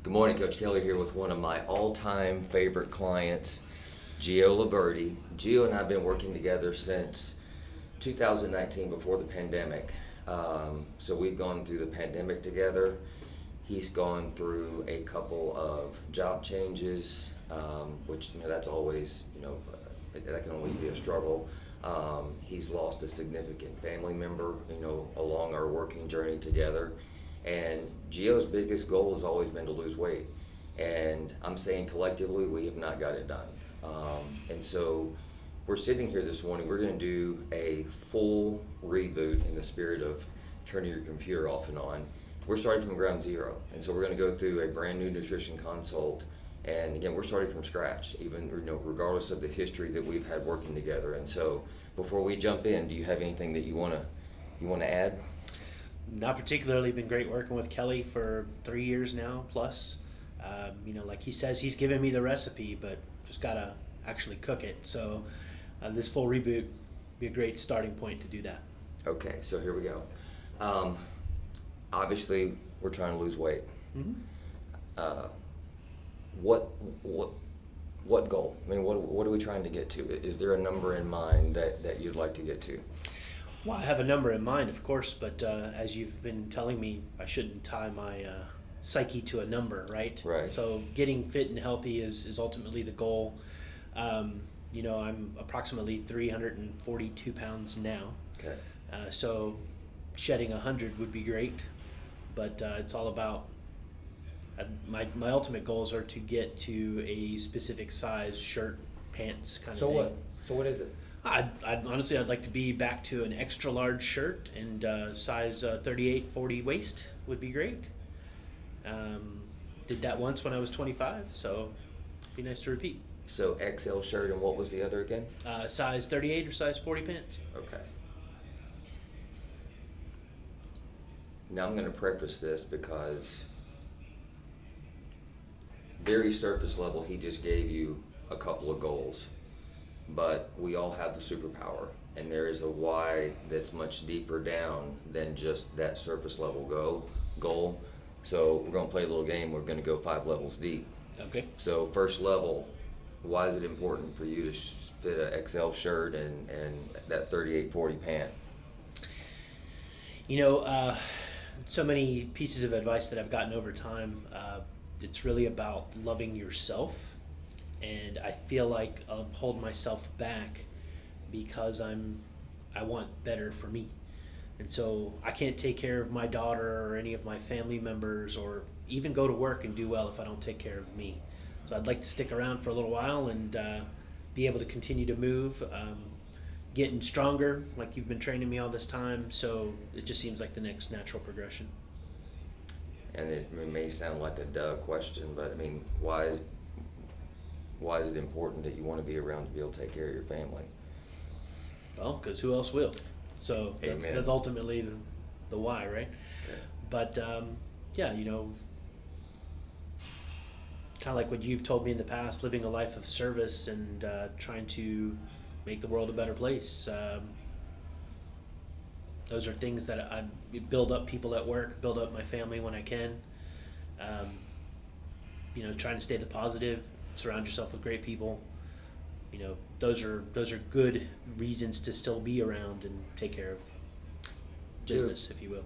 Good morning, Coach Kelly here with one of my all-time favorite clients, Gio Laverty. Gio and I have been working together since 2019, before the pandemic. So we've gone through the pandemic together. He's gone through a couple of job changes, which that's always that can always be a struggle. He's lost a significant family member, along our working journey together. And Gio's biggest goal has always been to lose weight. And I'm saying collectively, we have not got it done. And so we're sitting here this morning, we're going to do a full reboot in the spirit of turning your computer off and on. We're starting from ground zero. And so we're going to go through a brand new nutrition consult. And again, we're starting from scratch, even regardless of the history that we've had working together. And so before we jump in, do you have anything that you want to add? Not particularly. Been great working with Kelly for 3 years now plus. Like he says, he's given me the recipe, but just gotta actually cook it. So this full reboot be a great starting point to do that. Okay, so here we go. Obviously, we're trying to lose weight. Mm-hmm. What goal? I mean, what are we trying to get to? Is there a number in mind that you'd like to get to? Well, I have a number in mind, of course, but as you've been telling me, I shouldn't tie my psyche to a number, right? Right. So getting fit and healthy is ultimately the goal. I'm approximately 342 pounds now. Okay. So shedding 100 would be great, but it's all about my ultimate goals are to get to a specific size shirt, pants kind of thing. So what is it? I'd like to be back to an extra large shirt and size 38-40 waist would be great. Did that once when I was 25, so it'd be nice to repeat. So XL shirt, and what was the other again? Size 38 or size 40 pants. Okay. Now I'm going to preface this because very surface level, he just gave you a couple of goals. But we all have the superpower, and there is a why that's much deeper down than just that surface level goal. So we're going to play a little game. We're going to go 5 levels deep. Okay. So first level, why is it important for you to fit a XL shirt and that 38-40 pant? So many pieces of advice that I've gotten over time. It's really about loving yourself. And I feel like I'll hold myself back because I want better for me. And so I can't take care of my daughter or any of my family members or even go to work and do well if I don't take care of me. So I'd like to stick around for a little while and be able to continue to move, getting stronger like you've been training me all this time. So it just seems like the next natural progression. And it may sound like a duh question, but I mean, why is it important that you want to be around to be able to take care of your family? Well, because who else will? So that's ultimately the why, right? Okay. But kind of like what you've told me in the past, living a life of service and trying to make the world a better place. Those are things that I build up people at work, build up my family when I can. Trying to stay the positive. Surround yourself with great people. Those are good reasons to still be around and take care of business, if you will.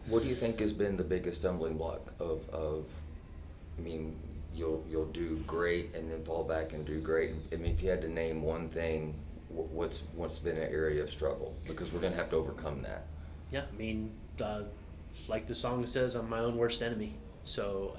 What do you think has been the biggest stumbling block of you'll do great and then fall back and do great? I mean, if you had to name one thing, what's been an area of struggle? Because we're going to have to overcome that. Yeah, like the song says, I'm my own worst enemy. So,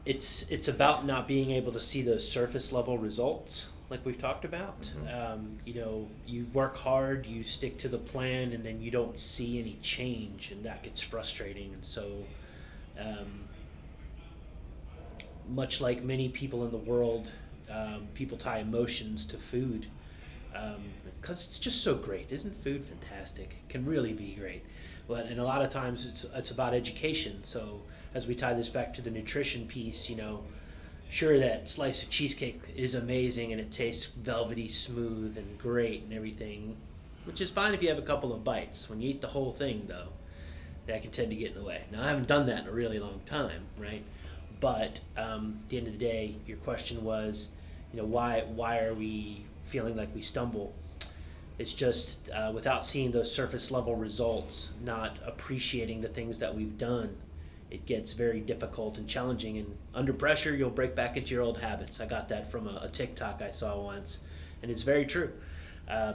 It's about not being able to see those surface level results like we've talked about. Mm-hmm. You work hard, you stick to the plan, and then you don't see any change, and that gets frustrating. And so much like many people in the world, people tie emotions to food because it's just so great. Isn't food fantastic? It can really be great. And a lot of times it's about education. So as we tie this back to the nutrition piece, sure, that slice of cheesecake is amazing and it tastes velvety smooth and great and everything, which is fine if you have a couple of bites. When you eat the whole thing, though, that can tend to get in the way. Now, I haven't done that in a really long time, right? But at the end of the day, your question was, why are we feeling like we stumble? It's just without seeing those surface level results, not appreciating the things that we've done, it gets very difficult and challenging. And under pressure, you'll break back into your old habits. I got that from a TikTok I saw once, and it's very true.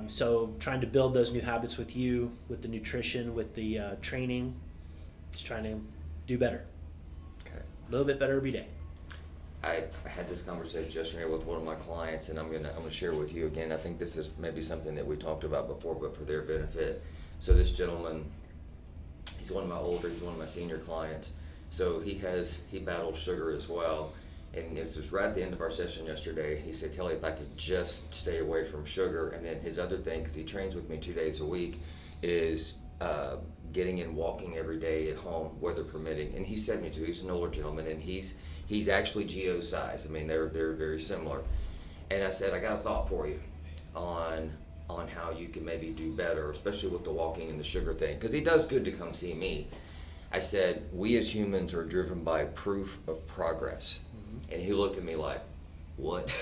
So trying to build those new habits with you, with the nutrition, with the training, just trying to do better. Okay. A little bit better every day. I had this conversation yesterday with one of my clients, and I'm gonna share with you again. I think this is maybe something that we talked about before, but for their benefit. So this gentleman, he's one of my senior clients. So he battles sugar as well. And it was right at the end of our session yesterday. He said, Kelly, if I could just stay away from sugar. And then his other thing, because he trains with me 2 days a week, is getting in walking every day at home, weather permitting. And he's 72. He's an older gentleman, and he's actually Geo size. I mean, they're very similar. And I said, I got a thought for you on how you can maybe do better, especially with the walking and the sugar thing, because he does good to come see me. I said, we as humans are driven by proof of progress. And he looked at me like, what?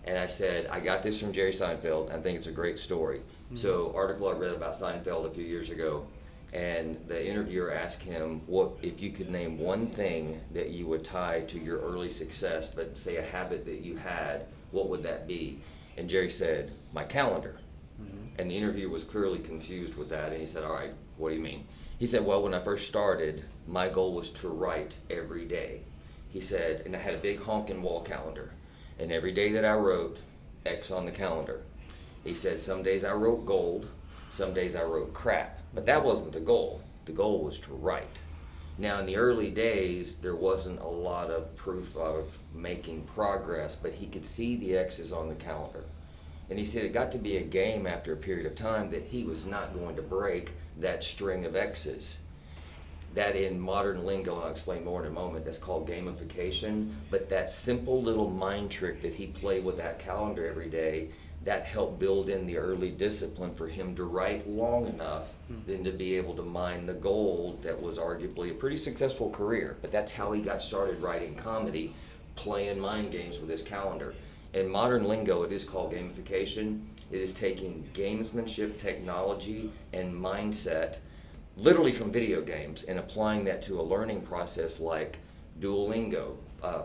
And I said, I got this from Jerry Seinfeld. I think it's a great story. So article I read about Seinfeld a few years ago, and the interviewer asked him, what if you could name one thing that you would tie to your early success, but say a habit that you had, what would that be? And Jerry said, my calendar. And the interviewer was clearly confused with that, and he said, all right, what do you mean? He said, well, when I first started, my goal was to write every day. He said, and I had a big honking wall calendar, and every day that I wrote, X on the calendar. He said, some days I wrote gold, some days I wrote crap, but that wasn't the goal. The goal was to write. Now, in the early days, there wasn't a lot of proof of making progress, but he could see the X's on the calendar. And he said it got to be a game after a period of time that he was not going to break that string of X's. That in modern lingo, and I'll explain more in a moment, that's called gamification. But that simple little mind trick that he played with that calendar every day, that helped build in the early discipline for him to write long enough then to be able to mine the gold that was arguably a pretty successful career. But that's how he got started writing comedy, playing mind games with his calendar. In modern lingo, it is called gamification. It is taking gamesmanship, technology, and mindset literally from video games and applying that to a learning process like Duolingo,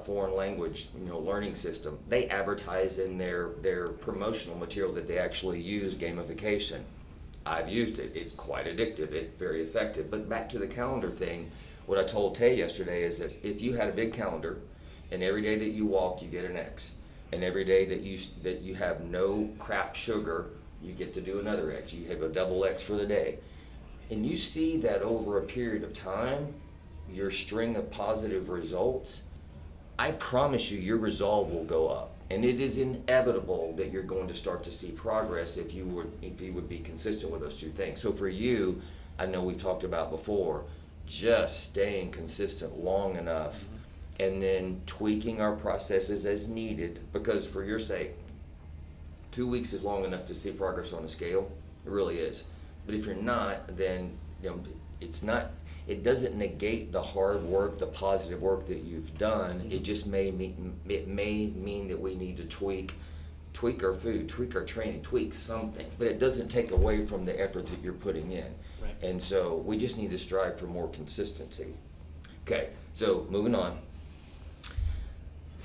foreign language, learning system. They advertise in their promotional material that they actually use gamification. I've used it. It's quite addictive. It's very effective. But back to the calendar thing, what I told Tay yesterday is this: if you had a big calendar, and every day that you walk, you get an X, and every day that you have no crap sugar, you get to do another X. You have a double X for the day. And you see that over a period of time, your string of positive results, I promise you your resolve will go up. And it is inevitable that you're going to start to see progress if you would be consistent with those two things. So for you, I know we've talked about before, just staying consistent long enough and then tweaking our processes as needed, because for your sake, 2 weeks is long enough to see progress on a scale. It really is. But if you're not, then it doesn't negate the hard work, the positive work that you've done. It just may mean that we need to tweak our food, tweak our training, tweak something. But it doesn't take away from the effort that you're putting in. Right. And so we just need to strive for more consistency. Okay, so moving on.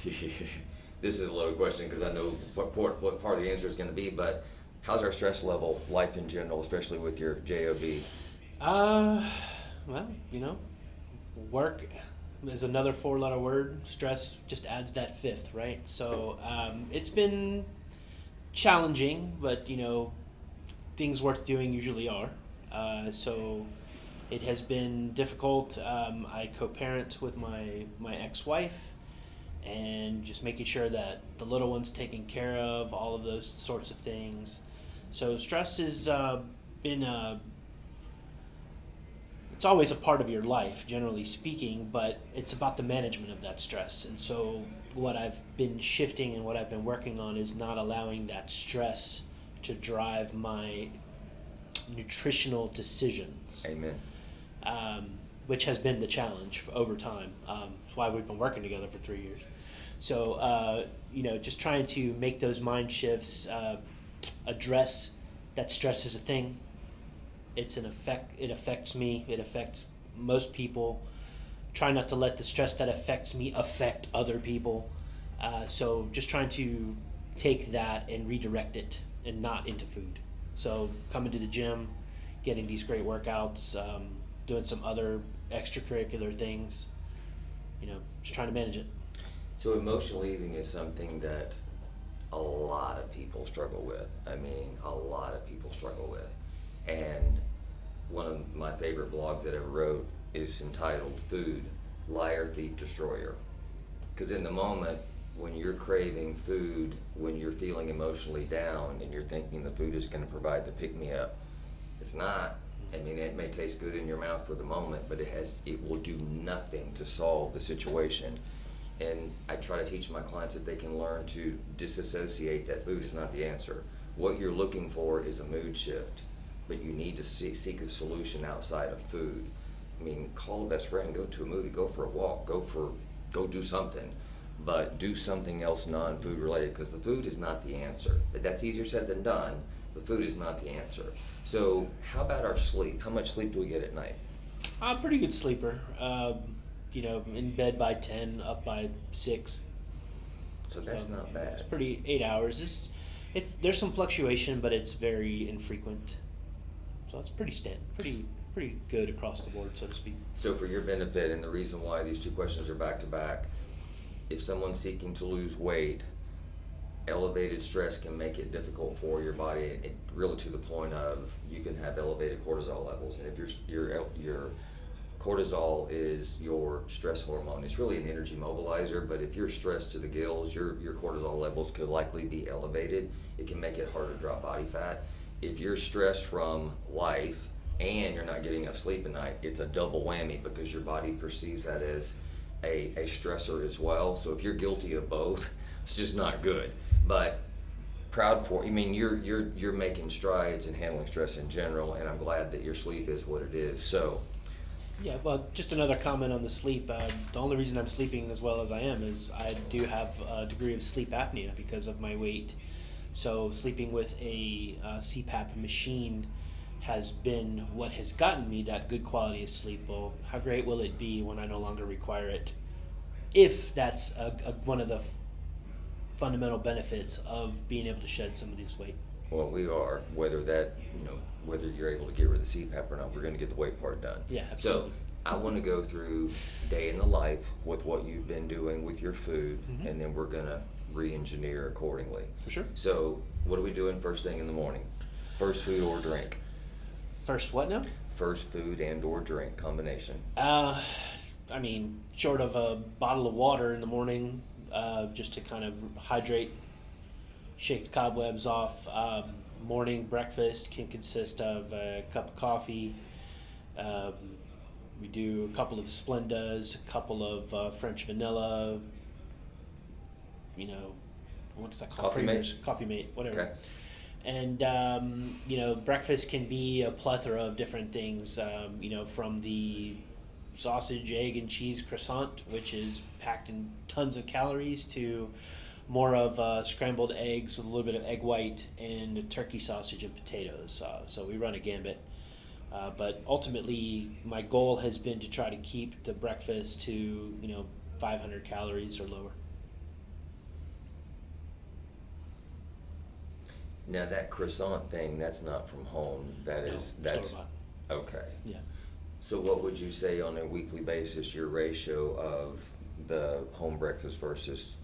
This is a loaded question because I know what part of the answer is going to be, but how's our stress level, life in general, especially with your JOB? Well, work is another 4-letter word. Stress just adds that fifth, right? So it's been challenging, but things worth doing usually are. So it has been difficult. I co-parent with my ex-wife, and just making sure that the little one's taken care of, all of those sorts of things. So stress has been it's always a part of your life, generally speaking, but it's about the management of that stress. And so what I've been shifting and what I've been working on is not allowing that stress to drive my nutritional decisions. Amen. which has been the challenge over time. That's why we've been working together for 3 years. So, just trying to make those mind shifts, address that stress is a thing. It's an effect. It affects me. It affects most people. Try not to let the stress that affects me affect other people. So just trying to take that and redirect it and not into food. So coming to the gym, getting these great workouts, doing some other extracurricular things, just trying to manage it. So emotional eating is something that a lot of people struggle with. I mean, a lot of people struggle with. And one of my favorite blogs that I wrote is entitled Food, Liar, Thief, Destroyer. Because in the moment, when you're craving food, when you're feeling emotionally down and you're thinking the food is going to provide the pick-me-up, it's not. I mean, it may taste good in your mouth for the moment, but it will do nothing to solve the situation. And I try to teach my clients that they can learn to disassociate that food is not the answer. What you're looking for is a mood shift, but you need to seek a solution outside of food. I mean, call a best friend, go to a movie, go for a walk, go do something, but do something else non-food related, because the food is not the answer. But that's easier said than done. The food is not the answer. So how about our sleep? How much sleep do we get at night? I'm a pretty good sleeper. In bed by 10, up by 6. So that's not bad. It's pretty 8 hours. There's some fluctuation, but it's very infrequent. So it's pretty good across the board, so to speak. So for your benefit, and the reason why these two questions are back to back, if someone's seeking to lose weight, elevated stress can make it difficult for your body, really to the point of you can have elevated cortisol levels. And if your cortisol is your stress hormone, it's really an energy mobilizer, but if you're stressed to the gills, your cortisol levels could likely be elevated. It can make it harder to drop body fat. If you're stressed from life and you're not getting enough sleep at night, it's a double whammy because your body perceives that as a stressor as well. So if you're guilty of both, it's just not good. But you're making strides in handling stress in general, and I'm glad that your sleep is what it is. So yeah, well, just another comment on the sleep. The only reason I'm sleeping as well as I am is I do have a degree of sleep apnea because of my weight. So sleeping with a CPAP machine has been what has gotten me that good quality of sleep. Well, how great will it be when I no longer require it? If that's one of the fundamental benefits of being able to shed some of this weight. Well, we are, whether you're able to get rid of the CPAP or not, we're going to get the weight part done. Yeah, absolutely. So I want to go through day in the life with what you've been doing with your food, and then we're going to re-engineer accordingly. For sure. So what are we doing first thing in the morning? First food or drink? First what now? First food and or drink combination. Short of a bottle of water in the morning, just to kind of hydrate, shake the cobwebs off. Morning breakfast can consist of a cup of coffee. We do a couple of Splendas, a couple of French vanilla. What is that called? Coffee Mate? Coffee Mate, whatever. Okay. And breakfast can be a plethora of different things. From the sausage, egg, and cheese croissant, which is packed in tons of calories, to more of scrambled eggs with a little bit of egg white and turkey sausage and potatoes. So we run a gambit. But ultimately, my goal has been to try to keep the breakfast to 500 calories or lower. Now that croissant thing, that's not from home. That's store-bought. Okay. Yeah. So what would you say on a weekly basis your ratio of the home breakfast versus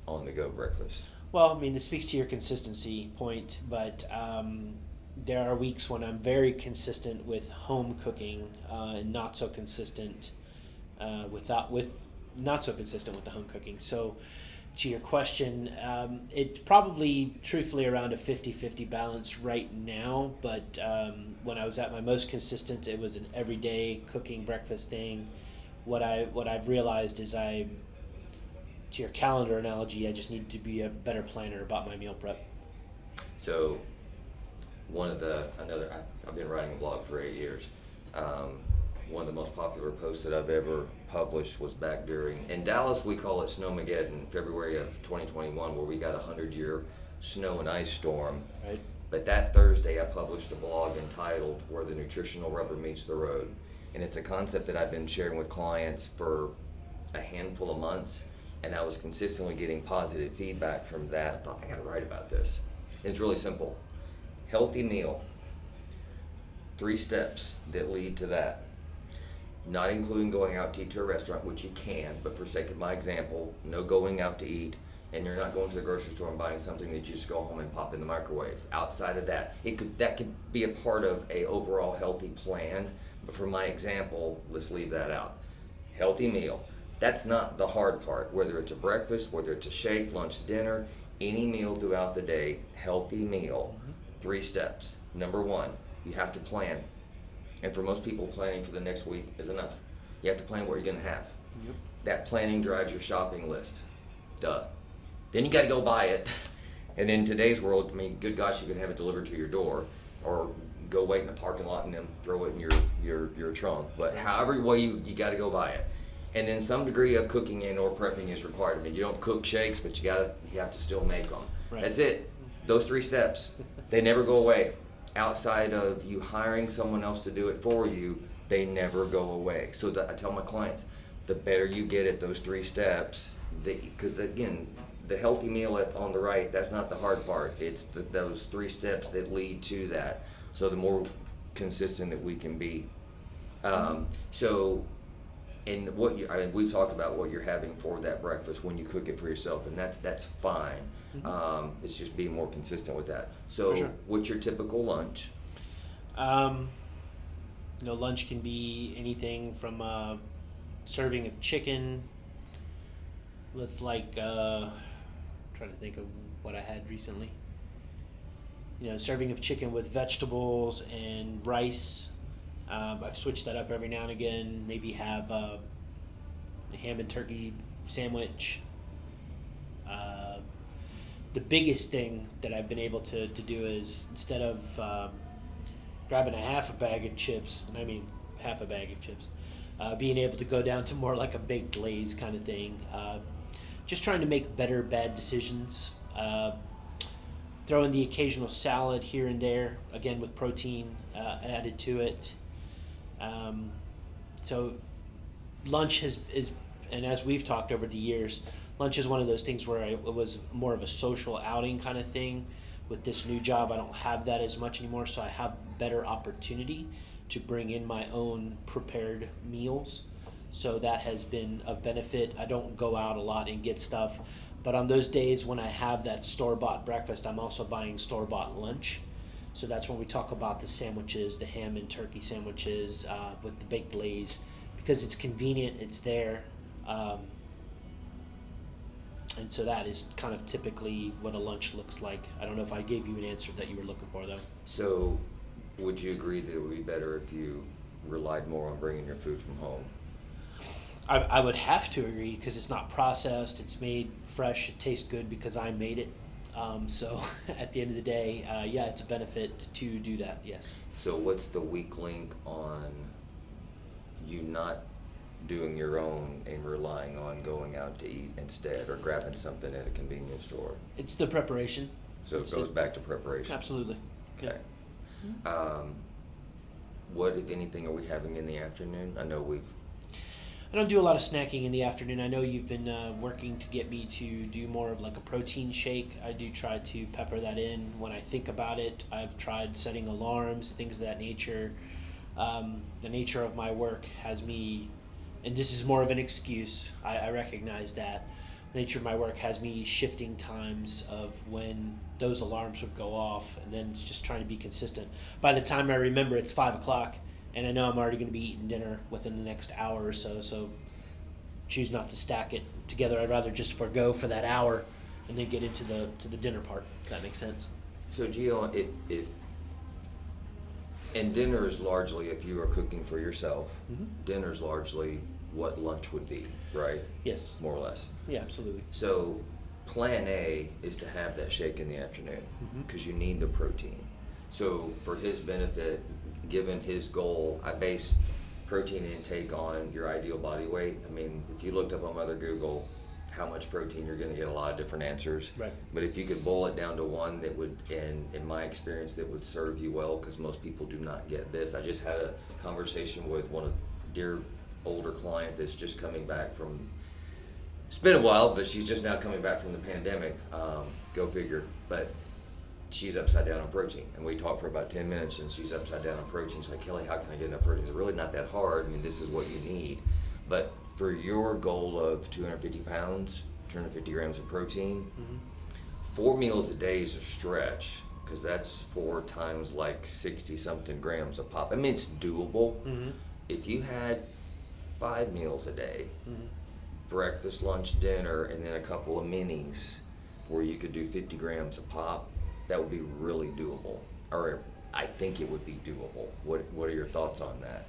on-the-go breakfast? Well, it speaks to your consistency point, but there are weeks when I'm very consistent with home cooking and not so consistent with the home cooking. So to your question, it's probably truthfully around a 50-50 balance right now, but when I was at my most consistent, it was an everyday cooking breakfast thing. What I've realized is to your calendar analogy, I just need to be a better planner about my meal prep. So I've been writing a blog for 8 years. one of the most popular posts that I've ever published was back during, in Dallas we call it Snowmageddon, February of 2021, where we got a 100-year snow and ice storm. Right. But that Thursday I published a blog entitled Where the Nutritional Rubber Meets the Road. And it's a concept that I've been sharing with clients for a handful of months, and I was consistently getting positive feedback from that. I thought, I gotta write about this. And it's really simple. Healthy meal. 3 steps that lead to that. Not including going out to eat to a restaurant, which you can, but for sake of my example, no going out to eat, and you're not going to the grocery store and buying something that you just go home and pop in the microwave. Outside of that, that could be a part of a overall healthy plan, but for my example, let's leave that out. Healthy meal. That's not the hard part, whether it's a breakfast, whether it's a shake, lunch, dinner, any meal throughout the day, healthy meal. 3 steps. Number 1, you have to plan. And for most people, planning for the next week is enough. You have to plan what you're gonna have. Yep. That planning drives your shopping list. Duh. Then you gotta go buy it. And in today's world, I mean, good gosh, you can have it delivered to your door, or go wait in the parking lot and then throw it in your trunk. But however way you gotta go buy it. And then some degree of cooking and or prepping is required. I mean, you don't cook shakes, but you have to still make them. Right. That's it. Those 3 steps. They never go away. Outside of you hiring someone else to do it for you, they never go away. So I tell my clients, the better you get at those 3 steps, because again, the healthy meal on the right, that's not the hard part. It's those 3 steps that lead to that. So the more consistent that we can be. And we've talked about what you're having for that breakfast when you cook it for yourself, and that's fine. It's just being more consistent with that. So, Sure. What's your typical lunch? Lunch can be anything from a serving of chicken with trying to think of what I had recently. Serving of chicken with vegetables and rice. I've switched that up every now and again. Maybe have a ham and turkey sandwich. The biggest thing that I've been able to do is, instead of grabbing a half a bag of chips, and I mean half a bag of chips, being able to go down to more like a baked Lay's kind of thing. Just trying to make better bad decisions. Throw in the occasional salad here and there, again with protein added to it. So lunch is, and as we've talked over the years, lunch is one of those things where it was more of a social outing kind of thing. With this new job, I don't have that as much anymore, so I have better opportunity to bring in my own prepared meals. So that has been of benefit. I don't go out a lot and get stuff, but on those days when I have that store-bought breakfast, I'm also buying store-bought lunch. So that's when we talk about the sandwiches, the ham and turkey sandwiches with the baked Lay's, because it's convenient, it's there. And so that is kind of typically what a lunch looks like. I don't know if I gave you an answer that you were looking for, though. So would you agree that it would be better if you relied more on bringing your food from home? I would have to agree, because it's not processed, it's made fresh, it tastes good because I made it. So at the end of the day, yeah, it's a benefit to do that, yes. So what's the weak link on you not doing your own and relying on going out to eat instead, or grabbing something at a convenience store? It's the preparation. So it goes back to preparation. Absolutely. Okay. What, if anything, are we having in the afternoon? I don't do a lot of snacking in the afternoon. I know you've been working to get me to do more of like a protein shake. I do try to pepper that in when I think about it. I've tried setting alarms, things of that nature. The nature of my work has me, and this is more of an excuse, I recognize that. The nature of my work has me shifting times of when those alarms would go off, and then it's just trying to be consistent. By the time I remember, it's 5 o'clock, and I know I'm already going to be eating dinner within the next hour or so, so choose not to stack it together. I'd rather just forgo for that hour and then get into the dinner part, if that makes sense. So Gio, and dinner is largely, if you are cooking for yourself, dinner is largely what lunch would be, right? Yes. More or less. Yeah, absolutely. So plan A is to have that shake in the afternoon, because you need the protein. So for his benefit, given his goal, I base protein intake on your ideal body weight. I mean, if you looked up on Mother Google how much protein, you're going to get a lot of different answers. Right. But if you could boil it down to one that would, in my experience, that would serve you well, because most people do not get this. I just had a conversation with one of dear older client that's just coming back from, it's been a while, but she's just now coming back from the pandemic. Go figure. But she's upside down on protein. And we talked for about 10 minutes and she's upside down on protein. She's like, Kelly, how can I get enough protein? It's really not that hard. I mean, this is what you need. But for your goal of 250 pounds, 250 grams of protein, 4 meals a day is a stretch, because that's 4 times like 60 something grams a pop. I mean, it's doable. If you had 5 meals a day, breakfast, lunch, dinner, and then a couple of minis where you could do 50 grams a pop, that would be really doable. Or I think it would be doable. What are your thoughts on that?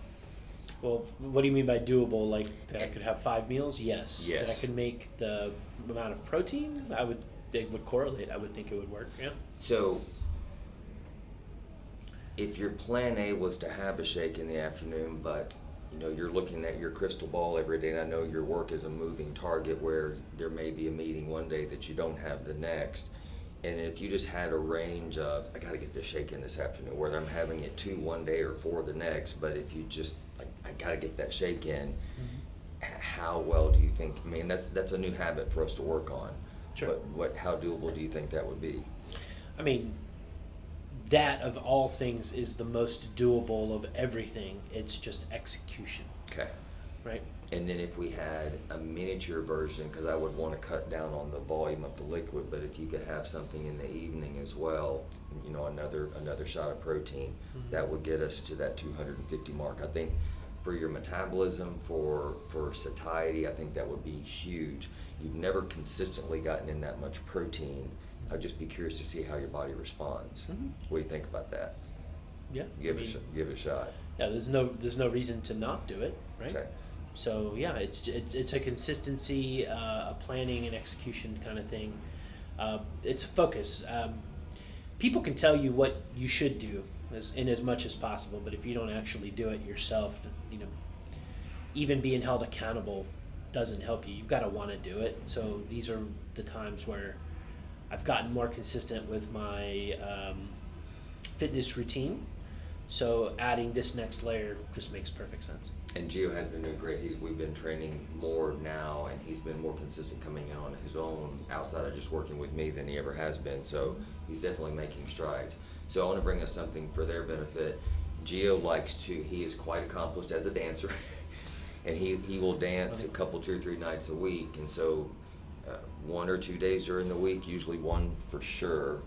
Well, what do you mean by doable? Like that I could have 5 meals? Yes. Yes. That I could make the amount of protein? They would correlate. I would think it would work. Yeah. So if your plan A was to have a shake in the afternoon, but you know you're looking at your crystal ball every day, and I know your work is a moving target where there may be a meeting one day that you don't have the next. And if you just had a range of, I got to get this shake in this afternoon, whether I'm having it 2 one day or 4 the next, but if you just, I got to get that shake in, how well do you think, I mean, that's a new habit for us to work on. Sure. But how doable do you think that would be? I mean, that of all things is the most doable of everything. It's just execution, Okay. right? And then if we had a miniature version, because I would want to cut down on the volume of the liquid, but if you could have something in the evening as well, you know, another shot of protein, that would get us to that 250 mark. I think for your metabolism, for satiety, I think that would be huge. You've never consistently gotten in that much protein. I'd just be curious to see how your body responds. What do you think about that? Yeah. Give it a shot. Yeah. There's no reason to not do it, right? Okay. So yeah, it's a consistency, a planning and execution kind of thing. It's a focus. People can tell you what you should do as much as possible, but if you don't actually do it yourself, you know, even being held accountable doesn't help you. You've got to want to do it. So these are the times where I've gotten more consistent with my fitness routine. So adding this next layer just makes perfect sense. And Gio has been doing great. We've been training more now, and he's been more consistent coming in on his own outside of just working with me than he ever has been. So he's definitely making strides. So I want to bring up something for their benefit. Gio he is quite accomplished as a dancer, and he will dance a couple, 2 or 3 nights a week. And so 1 or 2 days during the week, usually 1 for sure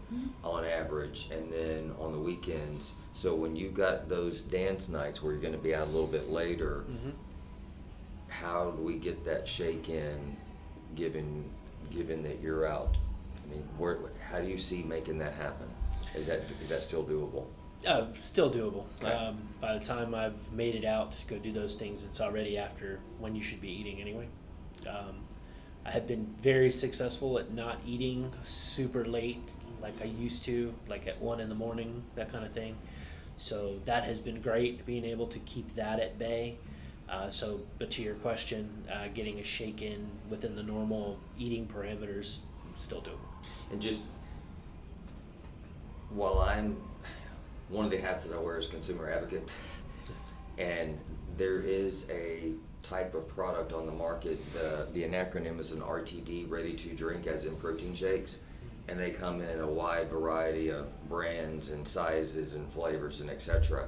on average, and then on the weekends. So when you've got those dance nights where you're going to be out a little bit later, how do we get that shake in, given that you're out? I mean, how do you see making that happen? Is that still doable? Still doable. Okay. By the time I've made it out to go do those things, it's already after when you should be eating anyway. I have been very successful at not eating super late like I used to, like at 1 a.m, that kind of thing. So that has been great, being able to keep that at bay. But to your question, getting a shake in within the normal eating parameters, still doable. And just while I'm one of the hats that I wear is consumer advocate, and there is a type of product on the market, the acronym is an RTD, ready to drink, as in protein shakes, and they come in a wide variety of brands and sizes and flavors and etc.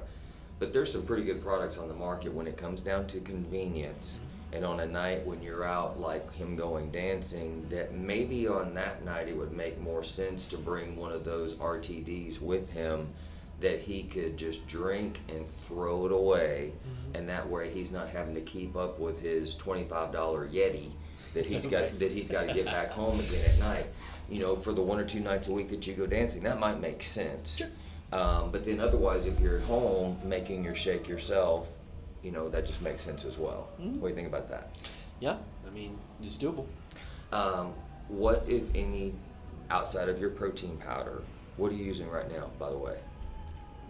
But there's some pretty good products on the market when it comes down to convenience. And on a night when you're out, like him going dancing, that maybe on that night it would make more sense to bring one of those RTDs with him that he could just drink and throw it away, and that way he's not having to keep up with his $25 Yeti that he's got to get back home again at night. You know, for the 1 or 2 nights a week that you go dancing, that might make sense. Sure. But then otherwise, if you're at home making your shake yourself, you know, that just makes sense as well. What do you think about that? Yeah, I mean, it's doable. What, if any, outside of your protein powder, what are you using right now, by the way?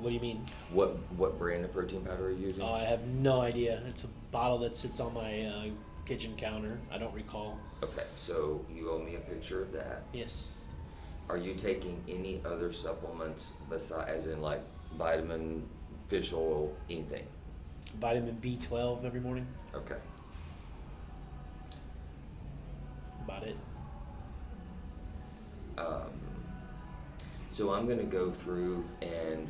What do you mean? What brand of protein powder are you using? Oh, I have no idea. It's a bottle that sits on my kitchen counter. I don't recall. Okay, so you owe me a picture of that. Yes. Are you taking any other supplements besides, as in like vitamin, fish oil, anything? Vitamin B12 every morning. Okay. About it. So I'm going to go through and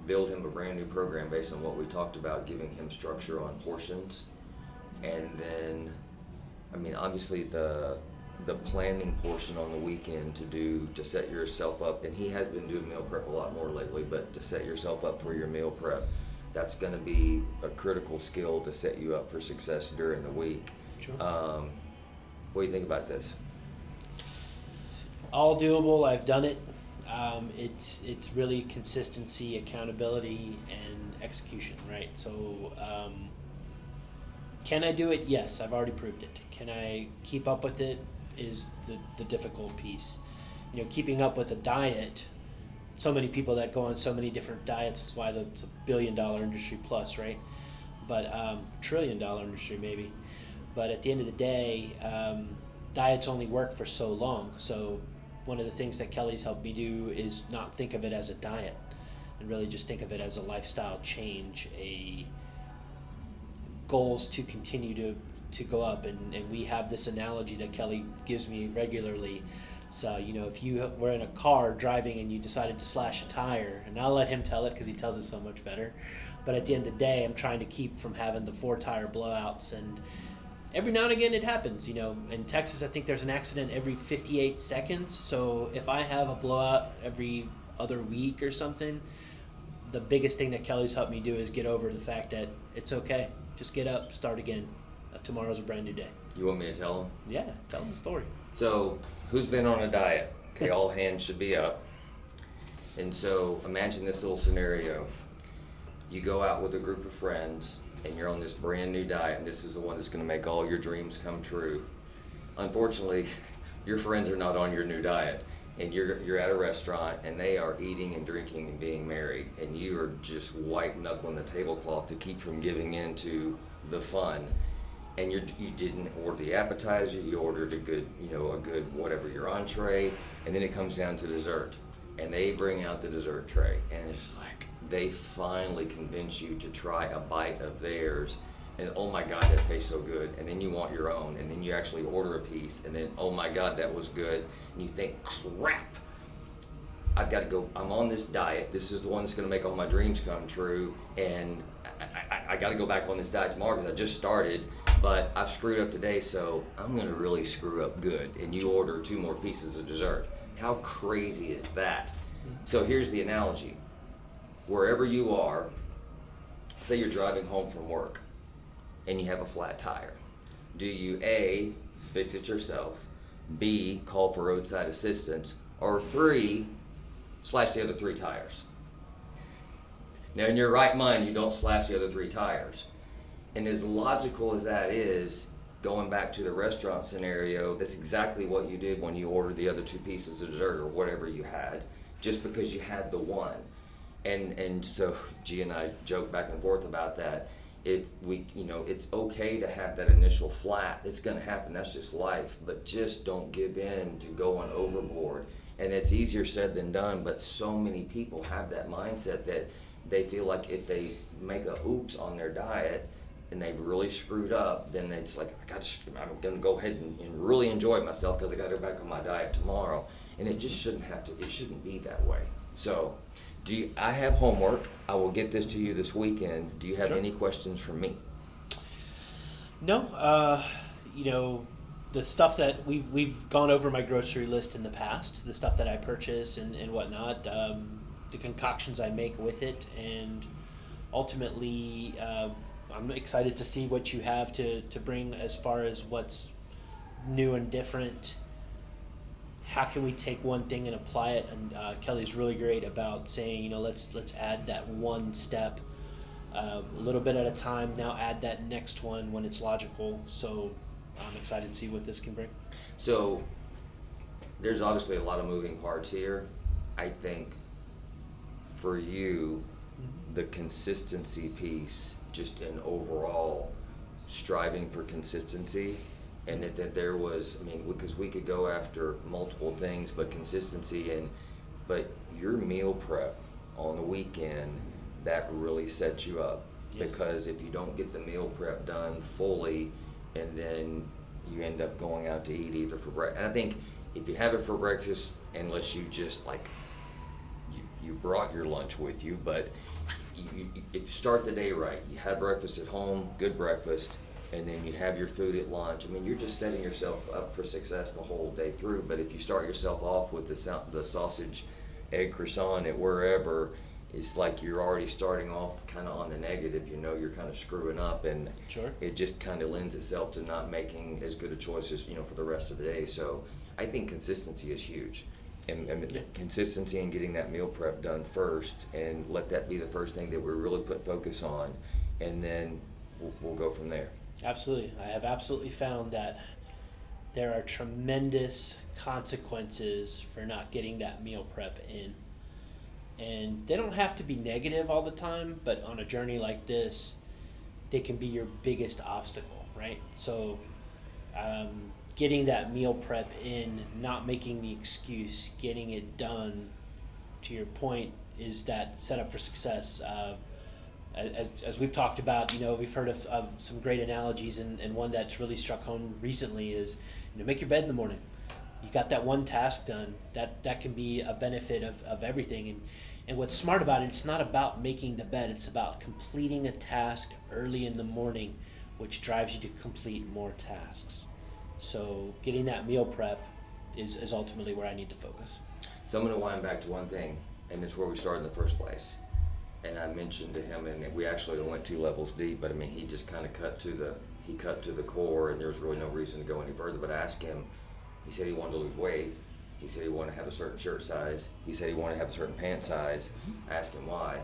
build him a brand new program based on what we talked about, giving him structure on portions. And then, I mean, obviously the planning portion on the weekend to set yourself up, and he has been doing meal prep a lot more lately, but to set yourself up for your meal prep, that's going to be a critical skill to set you up for success during the week. Sure. What do you think about this? All doable. I've done it. It's really consistency, accountability, and execution, right? So, can I do it? Yes, I've already proved it. Can I keep up with it? Is the difficult piece. You know, keeping up with a diet. So many people that go on so many different diets. That's why it's $1 billion industry plus, right? But $1 trillion industry maybe. But at the end of the day, diets only work for so long. So one of the things that Kelly's helped me do is not think of it as a diet and really just think of it as a lifestyle change, a goals to continue to go up. And we have this analogy that Kelly gives me regularly. So, you know, if you were in a car driving and you decided to slash a tire, and I'll let him tell it because he tells it so much better. But at the end of the day, I'm trying to keep from having the 4-tire blowouts, and every now and again it happens. You know, in Texas, I think there's an accident every 58 seconds. So if I have a blowout every other week or something, the biggest thing that Kelly's helped me do is get over the fact that it's okay. Just get up, start again. Tomorrow's a brand new day. You want me to tell him? Yeah, tell him the story. So, who's been on a diet? Okay, all hands should be up. And so, imagine this little scenario. You go out with a group of friends, and you're on this brand new diet, and this is the one that's going to make all your dreams come true. Unfortunately, your friends are not on your new diet, and you're at a restaurant, and they are eating and drinking and being merry, and you are just white knuckling the tablecloth to keep from giving in to the fun. And you didn't order the appetizer, you ordered a good whatever, your entree, and then it comes down to dessert. And they bring out the dessert tray, and it's like they finally convince you to try a bite of theirs, and oh my God, that tastes so good. And then you want your own, and then you actually order a piece, and then oh my God, that was good. And you think, crap, I've got to go, I'm on this diet, this is the one that's going to make all my dreams come true, and I got to go back on this diet tomorrow because I just started, but I've screwed up today, so I'm going to really screw up good. And you order 2 more pieces of dessert. How crazy is that? So here's the analogy. Wherever you are, say you're driving home from work and you have a flat tire. Do you A, fix it yourself, B, call for roadside assistance, or 3, slash the other 3 tires? Now, in your right mind, you don't slash the other 3 tires. And as logical as that is, going back to the restaurant scenario, that's exactly what you did when you ordered the other 2 pieces of dessert or whatever you had, just because you had the one. And so G and I joke back and forth about that. If we, it's okay to have that initial flat. It's going to happen. That's just life. But just don't give in to going overboard. And it's easier said than done, but so many people have that mindset that they feel like if they make a oops on their diet and they've really screwed up, then it's like, I'm going to go ahead and really enjoy myself because I got to go back on my diet tomorrow. And it just it shouldn't be that way. So I have homework. I will get this to you this weekend. Do you have Sure. any questions for me? No, the stuff that we've gone over my grocery list in the past, the stuff that I purchase and whatnot, the concoctions I make with it, and ultimately I'm excited to see what you have to bring as far as what's new and different. How can we take one thing and apply it? And Kelly's really great about saying, let's add that one step a little bit at a time. Now add that next one when it's logical. So I'm excited to see what this can bring. So there's obviously a lot of moving parts here. I think for you, the consistency piece, just an overall striving for consistency, and that there was, I mean, because we could go after multiple things, but consistency but your meal prep on the weekend, that really sets you up. Yes. Because if you don't get the meal prep done fully, and then you end up going out to eat either for breakfast. And I think if you have it for breakfast, unless you just like, you brought your lunch with you, but if you start the day right, you have breakfast at home, good breakfast, and then you have your food at lunch. I mean, you're just setting yourself up for success the whole day through. But if you start yourself off with the sausage, egg croissant at wherever, it's like you're already starting off kind of on the negative. You know, you're kind of screwing up, and Sure. it just kind of lends itself to not making as good a choices, you know, for the rest of the day. So I think consistency is huge. And Yeah. consistency in getting that meal prep done first, and let that be the first thing that we really put focus on, and then we'll go from there. Absolutely. I have absolutely found that there are tremendous consequences for not getting that meal prep in. And they don't have to be negative all the time, but on a journey like this, they can be your biggest obstacle, right? So getting that meal prep in, not making the excuse, getting it done, to your point, is that setup for success. As we've talked about, you know, we've heard of some great analogies, and one that's really struck home recently is, you know, make your bed in the morning. You got that one task done. That can be a benefit of everything. And what's smart about it, it's not about making the bed, it's about completing a task early in the morning, which drives you to complete more tasks. So getting that meal prep is ultimately where I need to focus. So I'm going to wind back to one thing, and it's where we started in the first place. And I mentioned to him, and we actually went 2 levels deep, but I mean, he just kind of cut to the core, and there's really no reason to go any further. But I asked him, he said he wanted to lose weight. He said he wanted to have a certain shirt size. He said he wanted to have a certain pant size. I asked him why.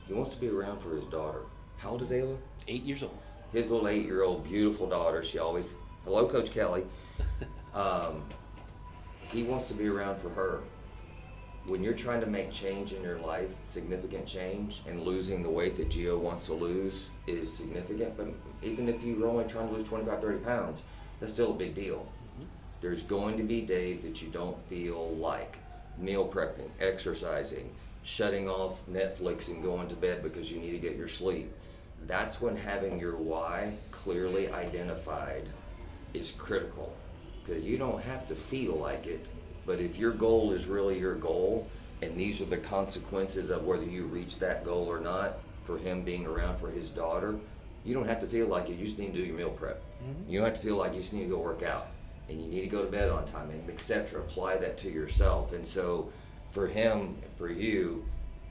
He wants to be around for his daughter. How old is Ayla? 8 years old. His little 8-year-old beautiful daughter. She always, hello, Coach Kelly. He wants to be around for her. When you're trying to make change in your life, significant change, and losing the weight that Gio wants to lose is significant, but even if you're only trying to lose 25, 30 pounds, that's still a big deal. There's going to be days that you don't feel like meal prepping, exercising, shutting off Netflix and going to bed because you need to get your sleep. That's when having your why clearly identified is critical, because you don't have to feel like it, but if your goal is really your goal, and these are the consequences of whether you reach that goal or not, for him being around for his daughter, you don't have to feel like it. You just need to do your meal prep. You don't have to feel like you just need to go work out, and you need to go to bed on time, and etc. Apply that to yourself. And so for him, for you,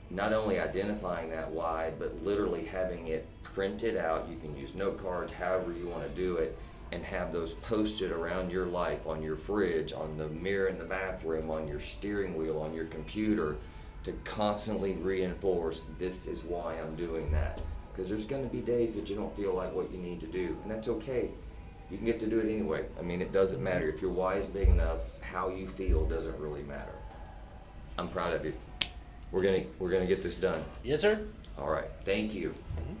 not only identifying that why, but literally having it printed out. You can use note cards, however you want to do it, and have those posted around your life, on your fridge, on the mirror in the bathroom, on your steering wheel, on your computer, to constantly reinforce, this is why I'm doing that. Because there's going to be days that you don't feel like what you need to do, and that's okay. You can get to do it anyway. I mean, it doesn't matter. If your why is big enough, how you feel doesn't really matter. I'm proud of you. We're gonna get this done. Yes, sir. All right. Thank you. Mhm.